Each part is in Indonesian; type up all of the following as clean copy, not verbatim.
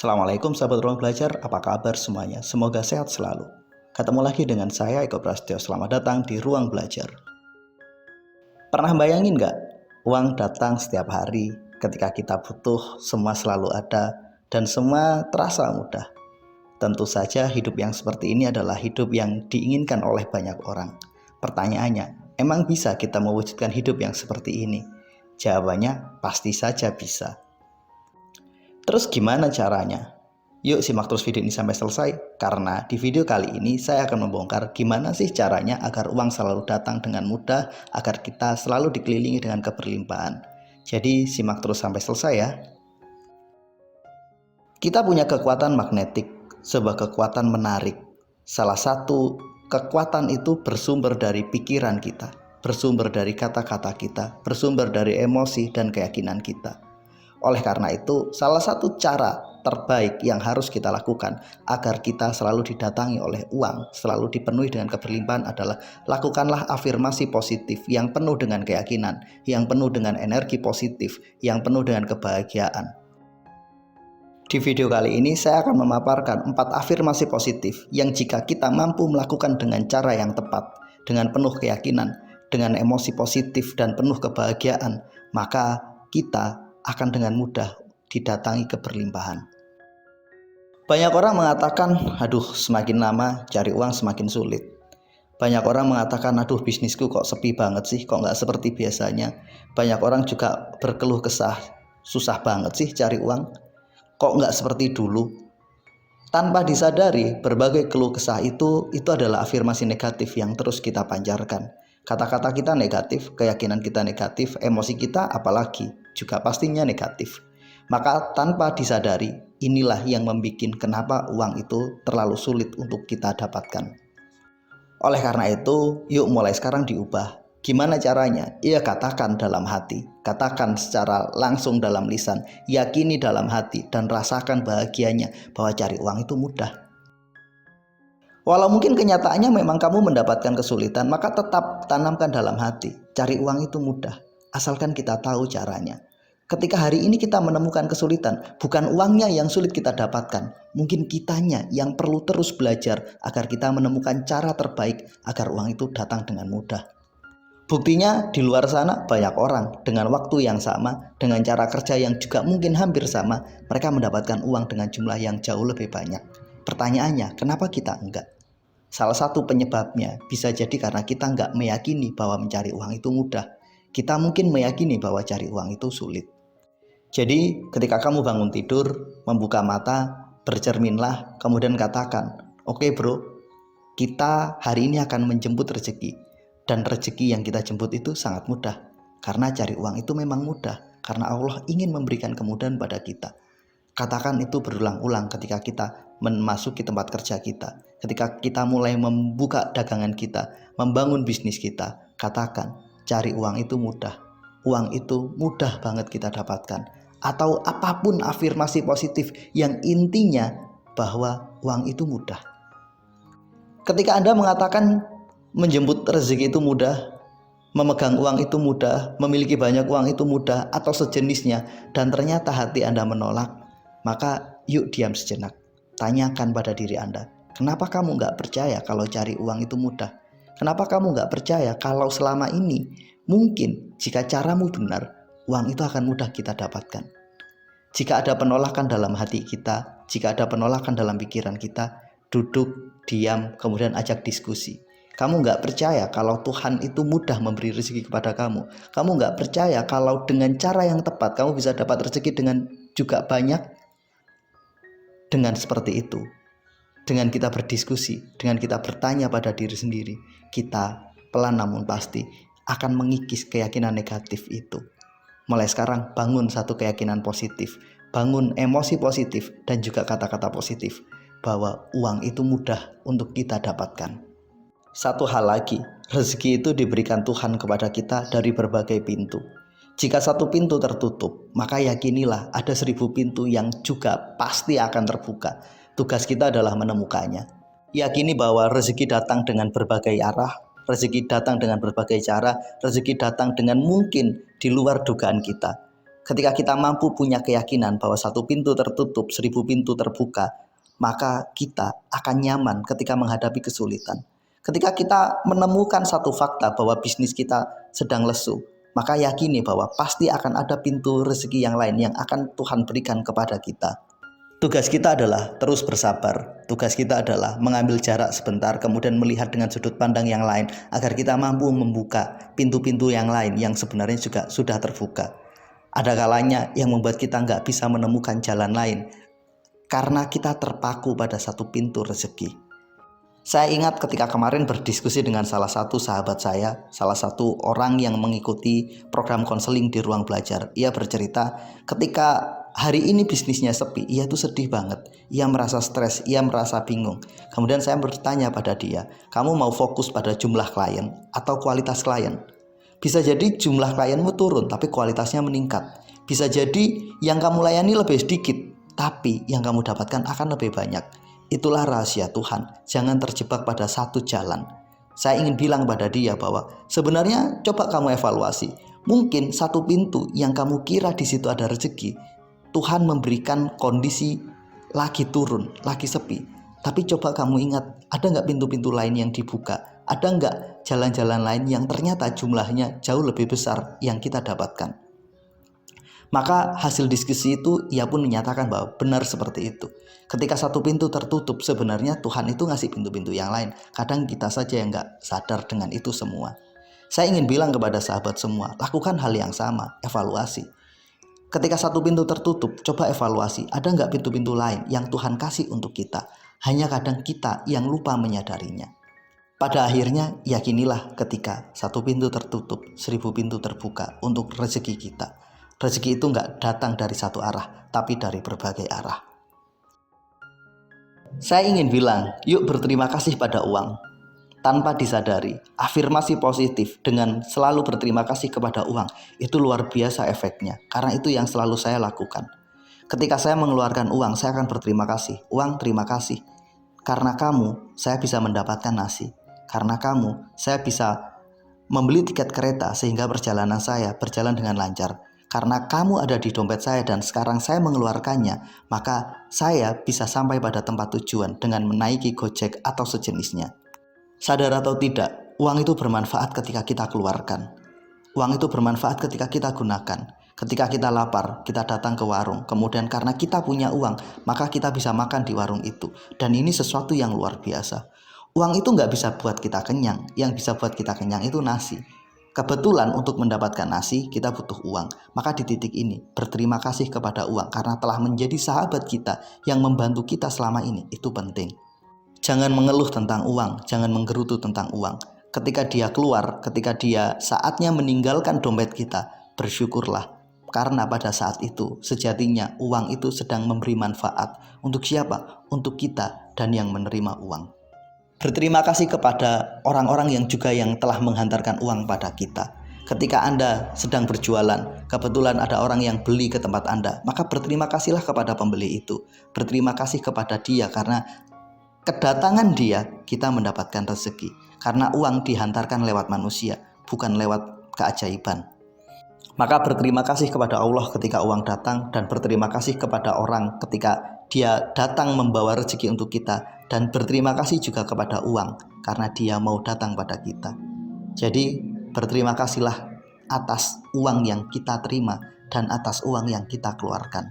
Assalamualaikum sahabat ruang belajar, apa kabar semuanya? Semoga sehat selalu. Ketemu lagi dengan saya Eko Prasetyo, selamat datang di ruang belajar. Pernah bayangin gak? Uang datang setiap hari, ketika kita butuh semua selalu ada, dan semua terasa mudah. Tentu saja hidup yang seperti ini adalah hidup yang diinginkan oleh banyak orang. Pertanyaannya, emang bisa kita mewujudkan hidup yang seperti ini? Jawabannya pasti saja bisa. Terus gimana caranya? Yuk simak terus video ini sampai selesai, karena di video kali ini saya akan membongkar gimana sih caranya agar uang selalu datang dengan mudah, agar kita selalu dikelilingi dengan keberlimpahan. Jadi simak terus sampai selesai ya. Kita punya kekuatan magnetik, sebuah kekuatan menarik. Salah satu kekuatan itu bersumber dari pikiran kita, bersumber dari kata-kata kita, bersumber dari emosi dan keyakinan kita. Oleh karena itu, salah satu cara terbaik yang harus kita lakukan agar kita selalu didatangi oleh uang, selalu dipenuhi dengan keberlimpahan adalah lakukanlah afirmasi positif yang penuh dengan keyakinan, yang penuh dengan energi positif, yang penuh dengan kebahagiaan. Di video kali ini saya akan memaparkan 4 afirmasi positif yang jika kita mampu melakukan dengan cara yang tepat, dengan penuh keyakinan, dengan emosi positif dan penuh kebahagiaan, maka kita akan dengan mudah didatangi keberlimpahan. Banyak orang mengatakan, aduh semakin lama cari uang semakin sulit. Banyak orang mengatakan, aduh bisnisku kok sepi banget sih, kok nggak seperti biasanya. Banyak orang juga berkeluh kesah, susah banget sih cari uang, kok nggak seperti dulu. Tanpa disadari, berbagai keluh kesah itu adalah afirmasi negatif yang terus kita pancarkan. Kata-kata kita negatif, keyakinan kita negatif, emosi kita apalagi juga pastinya negatif. Maka tanpa disadari, inilah yang membuat kenapa uang itu terlalu sulit untuk kita dapatkan. Oleh karena itu, yuk mulai sekarang diubah. Gimana caranya? Ya katakan dalam hati, katakan secara langsung dalam lisan, yakini dalam hati dan rasakan bahagianya bahwa cari uang itu mudah. Walau mungkin kenyataannya memang kamu mendapatkan kesulitan, maka tetap tanamkan dalam hati, cari uang itu mudah, asalkan kita tahu caranya. Ketika hari ini kita menemukan kesulitan, bukan uangnya yang sulit kita dapatkan, mungkin kitanya yang perlu terus belajar agar kita menemukan cara terbaik agar uang itu datang dengan mudah. Buktinya di luar sana banyak orang dengan waktu yang sama, dengan cara kerja yang juga mungkin hampir sama, mereka mendapatkan uang dengan jumlah yang jauh lebih banyak. Pertanyaannya, kenapa kita enggak? Salah satu penyebabnya bisa jadi karena kita enggak meyakini bahwa mencari uang itu mudah. Kita mungkin meyakini bahwa cari uang itu sulit. Jadi ketika kamu bangun tidur, membuka mata, bercerminlah, kemudian katakan, oke bro, kita hari ini akan menjemput rezeki. Dan rezeki yang kita jemput itu sangat mudah. Karena cari uang itu memang mudah. Karena Allah ingin memberikan kemudahan pada kita. Katakan itu berulang-ulang ketika kita memasuki tempat kerja kita. Ketika kita mulai membuka dagangan kita, membangun bisnis kita. Katakan, cari uang itu mudah. Uang itu mudah banget kita dapatkan. Atau apapun afirmasi positif yang intinya bahwa uang itu mudah. Ketika Anda mengatakan menjemput rezeki itu mudah, memegang uang itu mudah, memiliki banyak uang itu mudah, atau sejenisnya, dan ternyata hati Anda menolak, maka yuk diam sejenak. Tanyakan pada diri Anda, kenapa kamu gak percaya kalau cari uang itu mudah? Kenapa kamu gak percaya kalau selama ini mungkin jika caramu benar, uang itu akan mudah kita dapatkan? Jika ada penolakan dalam hati kita, jika ada penolakan dalam pikiran kita, duduk, diam, kemudian ajak diskusi. Kamu gak percaya kalau Tuhan itu mudah memberi rezeki kepada kamu. Kamu gak percaya kalau dengan cara yang tepat kamu bisa dapat rezeki dengan juga banyak. Dengan seperti itu, dengan kita berdiskusi, dengan kita bertanya pada diri sendiri, kita pelan namun pasti akan mengikis keyakinan negatif itu. Mulai sekarang bangun satu keyakinan positif, bangun emosi positif dan juga kata-kata positif bahwa uang itu mudah untuk kita dapatkan. Satu hal lagi, rezeki itu diberikan Tuhan kepada kita dari berbagai pintu. Jika satu pintu tertutup, maka yakinilah ada 1000 pintu yang juga pasti akan terbuka. Tugas kita adalah menemukannya. Yakini bahwa rezeki datang dengan berbagai arah, rezeki datang dengan berbagai cara, rezeki datang dengan mungkin di luar dugaan kita. Ketika kita mampu punya keyakinan bahwa satu pintu tertutup, 1000 pintu terbuka, maka kita akan nyaman ketika menghadapi kesulitan. Ketika kita menemukan satu fakta bahwa bisnis kita sedang lesu, maka yakini bahwa pasti akan ada pintu rezeki yang lain yang akan Tuhan berikan kepada kita. Tugas kita adalah terus bersabar. Tugas kita adalah mengambil jarak sebentar, kemudian melihat dengan sudut pandang yang lain agar kita mampu membuka pintu-pintu yang lain yang sebenarnya juga sudah terbuka. Ada kalanya yang membuat kita nggak bisa menemukan jalan lain karena kita terpaku pada satu pintu rezeki. Saya ingat ketika kemarin berdiskusi dengan salah satu sahabat saya, salah satu orang yang mengikuti program konseling di ruang belajar. Ia bercerita ketika hari ini bisnisnya sepi, ia tuh sedih banget. Ia merasa stres, ia merasa bingung. Kemudian saya bertanya pada dia, kamu mau fokus pada jumlah klien atau kualitas klien? Bisa jadi jumlah klienmu turun tapi kualitasnya meningkat. Bisa jadi yang kamu layani lebih sedikit tapi yang kamu dapatkan akan lebih banyak. Itulah rahasia Tuhan. Jangan terjebak pada satu jalan. Saya ingin bilang pada dia bahwa sebenarnya coba kamu evaluasi. Mungkin satu pintu yang kamu kira di situ ada rezeki, Tuhan memberikan kondisi lagi turun, lagi sepi. Tapi coba kamu ingat, ada nggak pintu-pintu lain yang dibuka? Ada nggak jalan-jalan lain yang ternyata jumlahnya jauh lebih besar yang kita dapatkan? Maka hasil diskusi itu ia pun menyatakan bahwa benar seperti itu. Ketika satu pintu tertutup, sebenarnya Tuhan itu ngasih pintu-pintu yang lain. Kadang kita saja yang nggak sadar dengan itu semua. Saya ingin bilang kepada sahabat semua, lakukan hal yang sama, evaluasi. Ketika satu pintu tertutup, coba evaluasi, ada nggak pintu-pintu lain yang Tuhan kasih untuk kita? Hanya kadang kita yang lupa menyadarinya. Pada akhirnya, yakinilah ketika satu pintu tertutup, 1000 pintu terbuka untuk rezeki kita. Rezeki itu nggak datang dari satu arah, tapi dari berbagai arah. Saya ingin bilang, yuk berterima kasih pada uang. Tanpa disadari, afirmasi positif dengan selalu berterima kasih kepada uang, itu luar biasa efeknya. Karena itu yang selalu saya lakukan. Ketika saya mengeluarkan uang, saya akan berterima kasih. Uang, terima kasih. Karena kamu, saya bisa mendapatkan nasi. Karena kamu, saya bisa membeli tiket kereta sehingga perjalanan saya berjalan dengan lancar. Karena kamu ada di dompet saya dan sekarang saya mengeluarkannya, maka saya bisa sampai pada tempat tujuan dengan menaiki Gojek atau sejenisnya. Sadar atau tidak, uang itu bermanfaat ketika kita keluarkan. Uang itu bermanfaat ketika kita gunakan. Ketika kita lapar, kita datang ke warung. Kemudian karena kita punya uang, maka kita bisa makan di warung itu. Dan ini sesuatu yang luar biasa. Uang itu nggak bisa buat kita kenyang. Yang bisa buat kita kenyang itu nasi. Kebetulan untuk mendapatkan nasi kita butuh uang. Maka di titik ini berterima kasih kepada uang karena telah menjadi sahabat kita yang membantu kita selama ini. Itu penting. Jangan mengeluh tentang uang, jangan menggerutu tentang uang. Ketika dia keluar, ketika dia saatnya meninggalkan dompet kita, bersyukurlah. Karena pada saat itu sejatinya uang itu sedang memberi manfaat. Untuk siapa? Untuk kita dan yang menerima uang. Berterima kasih kepada orang-orang yang juga yang telah menghantarkan uang pada kita. Ketika Anda sedang berjualan, kebetulan ada orang yang beli ke tempat Anda, maka berterima kasihlah kepada pembeli itu. Berterima kasih kepada dia karena kedatangan dia kita mendapatkan rezeki. Karena uang dihantarkan lewat manusia, bukan lewat keajaiban. Maka berterima kasih kepada Allah ketika uang datang dan berterima kasih kepada orang ketika dia datang membawa rezeki untuk kita. Dan berterima kasih juga kepada uang karena dia mau datang pada kita. Jadi berterima kasihlah atas uang yang kita terima dan atas uang yang kita keluarkan.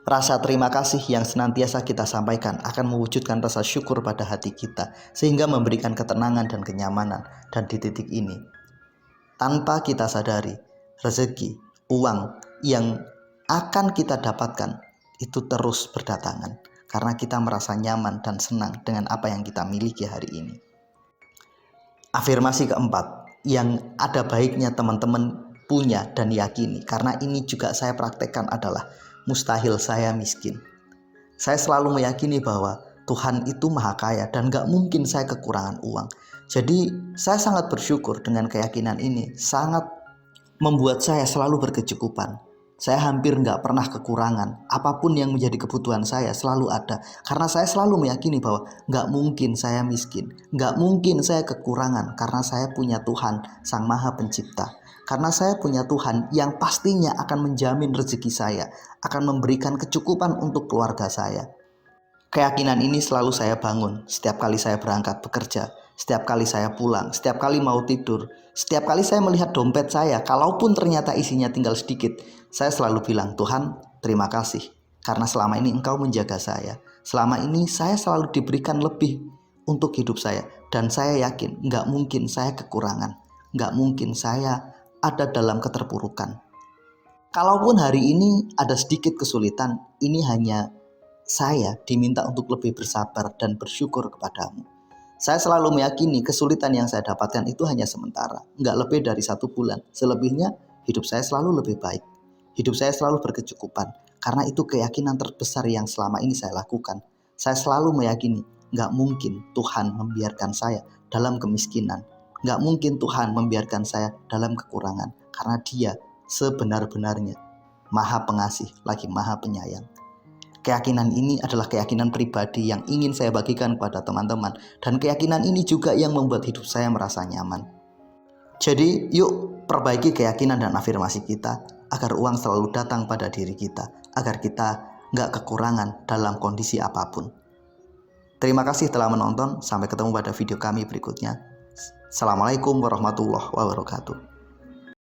Rasa terima kasih yang senantiasa kita sampaikan akan mewujudkan rasa syukur pada hati kita sehingga memberikan ketenangan dan kenyamanan. Dan di titik ini, tanpa kita sadari, rezeki, uang yang akan kita dapatkan itu terus berdatangan. Karena kita merasa nyaman dan senang dengan apa yang kita miliki hari ini. Afirmasi keempat yang ada baiknya teman-teman punya dan yakini. Karena ini juga saya praktekkan adalah mustahil saya miskin. Saya selalu meyakini bahwa Tuhan itu maha kaya dan gak mungkin saya kekurangan uang. Jadi saya sangat bersyukur dengan keyakinan ini. Sangat membuat saya selalu berkecukupan. Saya hampir nggak pernah kekurangan. Apapun yang menjadi kebutuhan saya selalu ada. Karena saya selalu meyakini bahwa nggak mungkin saya miskin. Nggak mungkin saya kekurangan. Karena saya punya Tuhan, Sang Maha Pencipta. Karena saya punya Tuhan yang pastinya akan menjamin rezeki saya, akan memberikan kecukupan untuk keluarga saya. Keyakinan ini selalu saya bangun setiap kali saya berangkat bekerja, setiap kali saya pulang, setiap kali mau tidur, setiap kali saya melihat dompet saya, kalaupun ternyata isinya tinggal sedikit, saya selalu bilang, Tuhan, terima kasih, karena selama ini Engkau menjaga saya. Selama ini saya selalu diberikan lebih untuk hidup saya, dan saya yakin nggak mungkin saya kekurangan, nggak mungkin saya ada dalam keterpurukan. Kalaupun hari ini ada sedikit kesulitan, ini hanya saya diminta untuk lebih bersabar dan bersyukur kepadamu. Saya selalu meyakini kesulitan yang saya dapatkan itu hanya sementara, nggak lebih dari 1 bulan. Selebihnya hidup saya selalu lebih baik. Hidup saya selalu berkecukupan, karena itu keyakinan terbesar yang selama ini saya lakukan. Saya selalu meyakini nggak mungkin Tuhan membiarkan saya dalam kemiskinan. Nggak mungkin Tuhan membiarkan saya dalam kekurangan, karena Dia sebenar-benarnya Maha Pengasih lagi Maha Penyayang. Keyakinan ini adalah keyakinan pribadi yang ingin saya bagikan kepada teman-teman, dan keyakinan ini juga yang membuat hidup saya merasa nyaman. Jadi yuk perbaiki keyakinan dan afirmasi kita agar uang selalu datang pada diri kita, agar kita nggak kekurangan dalam kondisi apapun. Terima kasih telah menonton, sampai ketemu pada video kami berikutnya. Assalamualaikum warahmatullahi wabarakatuh.